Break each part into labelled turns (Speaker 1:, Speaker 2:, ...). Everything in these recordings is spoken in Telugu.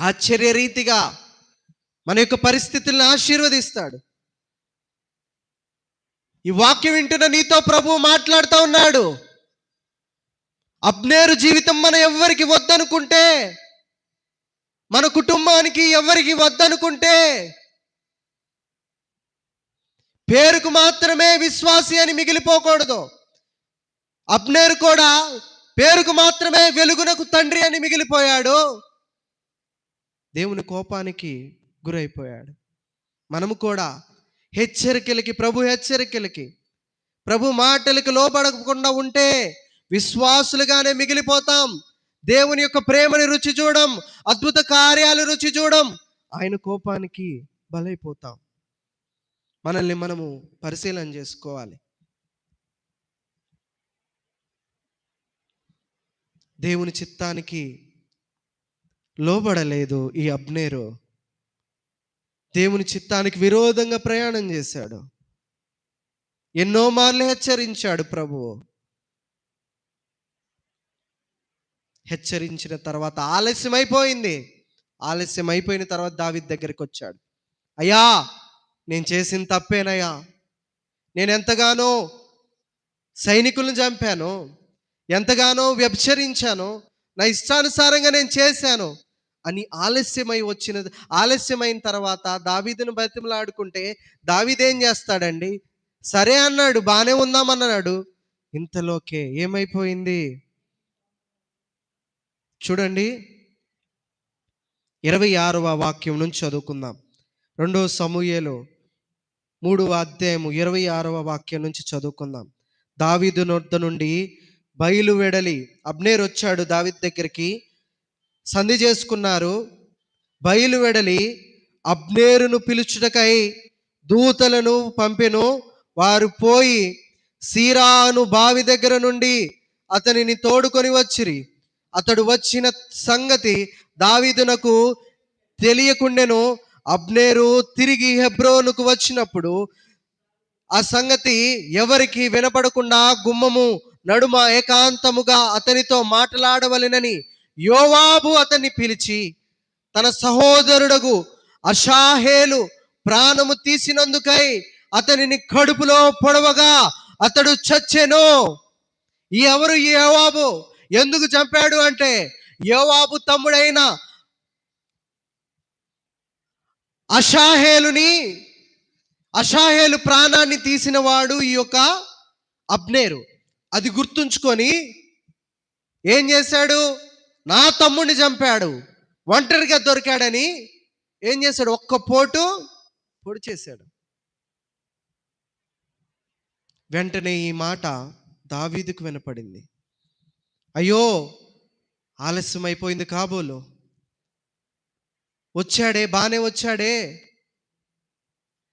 Speaker 1: ఆశ్చర్యరీతిగా మన యొక్క పరిస్థితులను ఆశీర్వదిస్తాడు. ఈ వాక్యం వింటున్న నీతో ప్రభువు మాట్లాడుతూ ఉన్నాడు. అబ్నేరు జీవితం మనం ఎవ్వరికి వద్దనుకుంటే, మన కుటుంబానికి ఎవరికి వద్దనుకుంటే, పేరుకు మాత్రమే విశ్వాసి అని మిగిలిపోకూడదు. అబ్నేరు కూడా పేరుకు మాత్రమే వెలుగునకు తండ్రి అని మిగిలిపోయాడు. దేవుని కోపానికి గురైపోయాడు. మనము కూడా హెచ్చరికలకి, ప్రభు మాటలకి లోబడకుండా ఉంటే విశ్వాసులుగానే మిగిలిపోతాం. దేవుని యొక్క ప్రేమని రుచి చూడం, అద్భుత కార్యాలు రుచి చూడం, ఆయన కోపానికి బలైపోతాం. మనల్ని మనము పరిశీలన చేసుకోవాలి. దేవుని చిత్తానికి లోబడలేదు ఈ అబ్నేరు. దేవుని చిత్తానికి విరోధంగా ప్రయాణం చేశాడు. ఎన్నో మార్లు హెచ్చరించాడు ప్రభువు. హెచ్చరించిన తర్వాత ఆలస్యం అయిపోయిన తర్వాత దావీదు దగ్గరికి వచ్చాడు. అయ్యా, నేను చేసిన తప్పేనయ్యా, నేను ఎంతగానో సైనికులను చంపాను, ఎంతగానో వ్యభిచరించాను, నా ఇష్టానుసారంగా నేను చేశాను అని ఆలస్యమైన తర్వాత దావీదును బతిమలాడుకుంటే దావీదు ఏం చేస్తాడండి? సరే అన్నాడు, బానే ఉందామన్నాడు. ఇంతలోకే ఏమైపోయింది చూడండి. 26వ వాక్యం నుంచి చదువుకుందాం. 2 సమూయేలు 3వ అధ్యాయము 26వ వాక్యం నుంచి చదువుకుందాం. దావీదు నొద్ద నుండి బయలువెడలి అబ్నేరు వచ్చాడు దావీదు దగ్గరికి, సంధి చేసుకున్నారు. బయలువెడలి అబ్నేరును పిలుచుటకై దూతలను పంపెను. వారు పోయి సీరాను బావి దగ్గర నుండి అతనిని తోడుకొని వచ్చిరి. అతడు వచ్చిన సంగతి దావీదునకు తెలియకుండెను. అబ్నేరు తిరిగి హెబ్రోనుకు వచ్చినప్పుడు ఆ సంగతి ఎవరికి వినపడకుండా గుమ్మము నడుమ ఏకాంతముగా అతనితో మాట్లాడవలెనని యోవాబు అతన్ని పిలిచి, తన సహోదరుడగు అషాహేలు ప్రాణము తీసినందుకై అతనిని కడుపులో పొడవగా అతడు చచ్చెను. ఎవరు ఈ యోవాబు? ఎందుకు చంపాడు అంటే, యోవాబు తమ్ముడైన అషాహేలు ప్రాణాన్ని తీసిన వాడు ఈ యొక్క అబ్నేరు. అది గుర్తుంచుకొని ఏం చేశాడు? నా తమ్ముడిని చంపాడు, ఒంటరిగా దొరికాడని ఏం చేశాడు? ఒక్క పొడి చేశాడు. వెంటనే ఈ మాట దావీదుకు వినపడింది. అయ్యో, ఆలస్యమైపోయింది కాబోలు.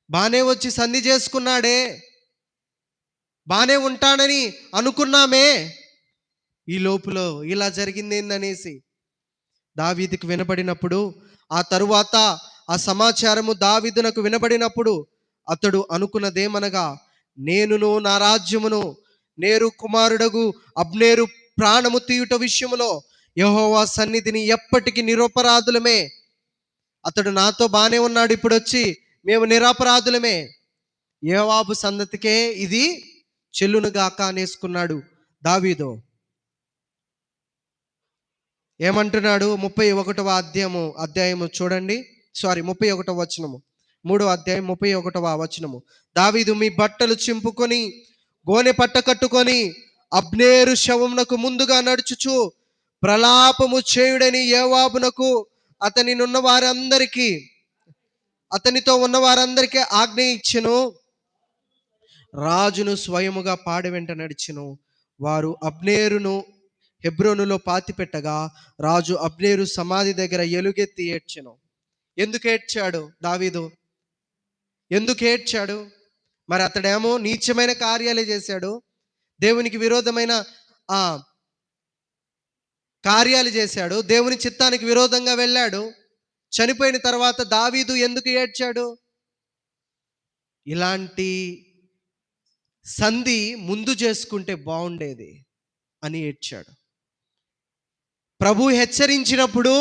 Speaker 1: బానే వచ్చి సంధి చేసుకున్నాడే, బానే ఉంటానని అనుకున్నామే, ఈ లోపులో ఇలా జరిగింది ఏందనేసి దావీదుకు వినపడినప్పుడు, ఆ తరువాత ఆ సమాచారము దావీదునకు వినబడినప్పుడు అతడు అనుకున్నదేమనగా, నేనును నా రాజ్యమును నేరు కుమారుడగు అబ్నేరు ప్రాణము తీయుట విషయములో యెహోవా సన్నిధిని ఎప్పటికీ నిరపరాధులమే. అతడు నాతో బానే ఉన్నాడు, ఇప్పుడు వచ్చి మేము నిరపరాధులమే, యోవాబు సంతతికే ఇది చెల్లునుగాక అనేసుకున్నాడు దావీదు. ఏమంటున్నాడు? 31వ అధ్యాయము చూడండి. 31వ వచనము, 3వ అధ్యాయం 31వ వచనము. దావీదు మీ బట్టలు చింపుకొని గోనె పట్ట కట్టుకొని అబ్నేరు శవమునకు ముందుగా నడుచుచు ప్రలాపము చేయుడని యోవాబునకు అతనితో ఉన్న వారందరికీ ఆజ్ఞ ఇచ్చెను. రాజును స్వయముగా పాడి వెంట నడిచెను. వారు అబ్నేరును హెబ్రోనులో పాతిపెట్టగా రాజు అబ్నేరు సమాధి దగ్గర ఎలుగెత్తి ఏడ్చెను. ఎందుకు ఏడ్చాడు దావీదు? ఎందుకు ఏడ్చాడు? మరి అతడేమో నీచమైన కార్యాలే చేశాడు, దేవునికి విరోధమైన కార్యాలు చేశాడు, దేవుని చిత్తానికి విరోధంగా వెళ్ళాడు. చనిపోయిన తర్వాత దావీదు ఎందుకు ఏడ్చాడు? ఇలాంటి సంధి ముందు చేసుకుంటే బాగుండేది అని ఏడ్చాడు. ప్రభు హెచ్చరించినప్పుడు